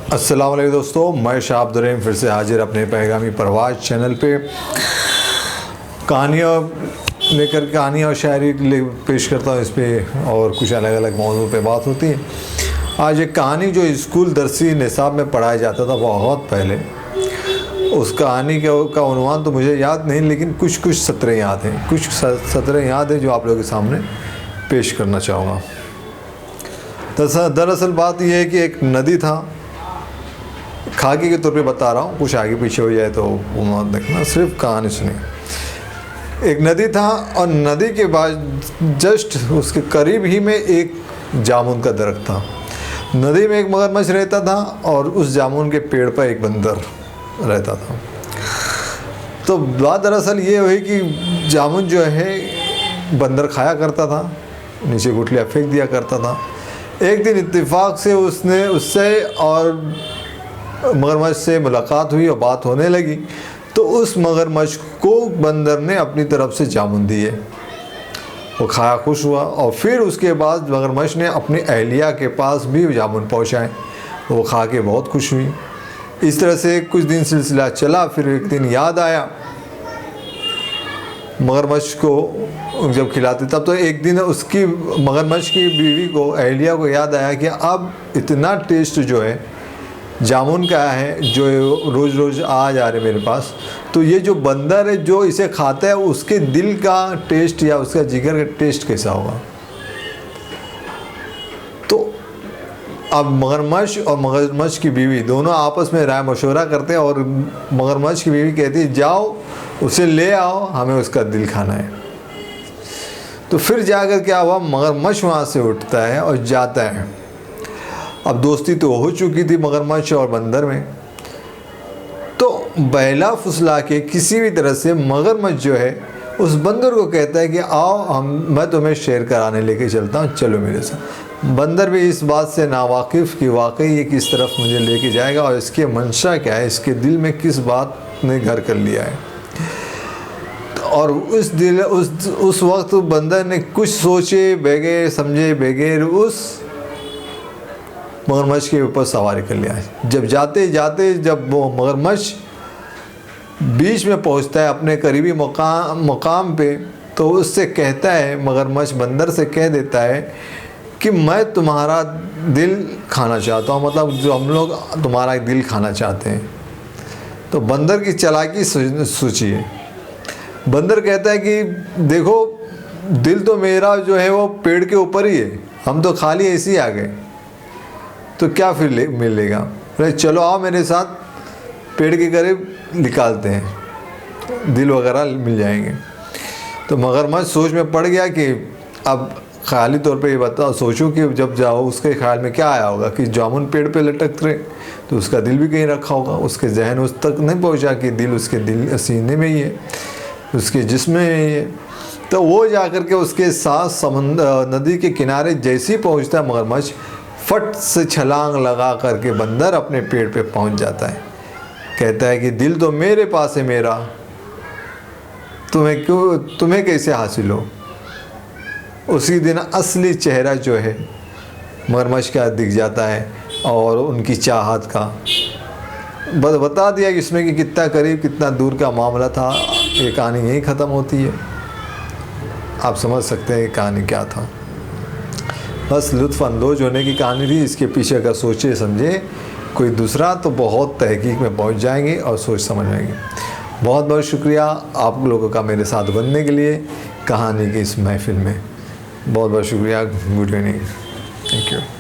अस्सलाम वालेकुम दोस्तों, मैं शाह अब्दुल रहीम फिर से हाजिर अपने पैगामी परवाज़ चैनल पे कहानियाँ और शायरी पेश करता हूँ इस पर, और कुछ अलग अलग मौजूद पे बात होती है। आज एक कहानी जो स्कूल दरसी निसाब में पढ़ाया जाता था बहुत पहले, उस कहानी का उन्वान तो मुझे याद नहीं, लेकिन कुछ सतरें याद हैं, कुछ सतरें याद हैं जो आप लोगों के सामने पेश करना चाहूँगा। दरअसल बात यह है कि एक नदी था, खाकी के तौर पे बता रहा हूँ, कुछ आगे पीछे हो जाए तो मत देखना, सिर्फ कहानी सुनिए। एक नदी था और नदी के बाद जस्ट उसके करीब ही में एक जामुन का दरख्त था। नदी में एक मगरमच्छ रहता था और उस जामुन के पेड़ पर एक बंदर रहता था। तो बात दरअसल ये हुई कि जामुन जो है बंदर खाया करता था, नीचे गुठलियाँ फेंक दिया करता था। एक दिन इत्तेफाक से उससे और मगरमच्छ से मुलाकात हुई और बात होने लगी, तो उस मगरमच्छ को बंदर ने अपनी तरफ से जामुन दिए। वो खाया, खुश हुआ, और फिर उसके बाद मगरमच्छ ने अपनी अहलिया के पास भी जामुन पहुँचाए। वो खा के बहुत खुश हुई। इस तरह से कुछ दिन सिलसिला चला। फिर एक दिन याद आया मगरमच्छ को जब खिलाते, तब तो एक दिन उसकी मगरमच्छ की बीवी को, अहलिया को याद आया कि अब इतना टेस्ट जो है जामुन का है जो रोज़ रोज़ आ जा रहे मेरे पास, तो ये जो बंदर है जो इसे खाता है उसके दिल का टेस्ट या उसका जिगर का टेस्ट कैसा होगा। तो अब मगरमच्छ और मगरमच्छ की बीवी दोनों आपस में राय मशवरा करते हैं, और मगरमच्छ की बीवी कहती है जाओ उसे ले आओ, हमें उसका दिल खाना है। तो फिर जाकर क्या हुआ, मगरमच्छ वहाँ से उठता है और जाता है। अब दोस्ती तो हो चुकी थी मगरमच्छ और बंदर में, तो बहला फुसला के किसी भी तरह से मगरमच्छ जो है उस बंदर को कहता है कि आओ मैं तुम्हें शेर कराने लेके चलता हूँ, चलो मेरे साथ। बंदर भी इस बात से नावाकिफ़ कि वाकई ये किस तरफ मुझे लेके जाएगा और इसके मंशा क्या है, इसके दिल में किस बात ने घर कर लिया है। और उस वक्त बंदर ने कुछ सोचे बगैर समझे बगैर उस मगरमच्छ के ऊपर सवारी कर लिया। जब जाते जाते जब वो मगरमच्छ बीच में पहुंचता है अपने करीबी मकाम पे, तो उससे कहता है, मगरमच्छ बंदर से कह देता है कि मैं तुम्हारा दिल खाना चाहता हूँ, मतलब जो हम लोग तुम्हारा दिल खाना चाहते हैं। तो बंदर की चालाकी सोचिए। बंदर कहता है कि देखो दिल तो मेरा जो है वो पेड़ के ऊपर ही है, हम तो खाली ऐसे ही आ गए, तो क्या फिर मिलेगा। अरे चलो आओ मेरे साथ, पेड़ के करीब निकालते हैं, दिल वगैरह मिल जाएंगे। तो मगरमच्छ सोच में पड़ गया कि अब ख्याली तौर पे ये बताओ, सोचो कि जब जाओ उसके ख्याल में क्या आया होगा कि जामुन पेड़ पे लटक रहे, तो उसका दिल भी कहीं रखा होगा। उसके जहन उस तक नहीं पहुंचा कि दिल उसके दिल सीने में ही है, उसके जिस्म में ही है। तो वो जाकर के उसके साथ नदी के किनारे जैसे ही पहुँचता है मगरमच्छ, फट से छलांग लगा करके बंदर अपने पेड़ पे पहुंच जाता है। कहता है कि दिल तो मेरे पास है मेरा, तुम्हें कैसे हासिल हो। उसी दिन असली चेहरा जो है मगरमच्छ का दिख जाता है, और उनकी चाहत का बता दिया कि इसमें कि कितना करीब कितना दूर का मामला था। ये कहानी यहीं ख़त्म होती है। आप समझ सकते हैं कि कहानी क्या था। बस लुत्फ़ अंदोज होने की कहानी थी। इसके पीछे अगर सोचे समझे कोई दूसरा तो बहुत तहकीक में पहुंच जाएंगे और सोच समझ आएंगे। बहुत बहुत शुक्रिया आप लोगों का मेरे साथ बनने के लिए कहानी की इस महफ़िल में। बहुत बहुत शुक्रिया। Good evening, thank you.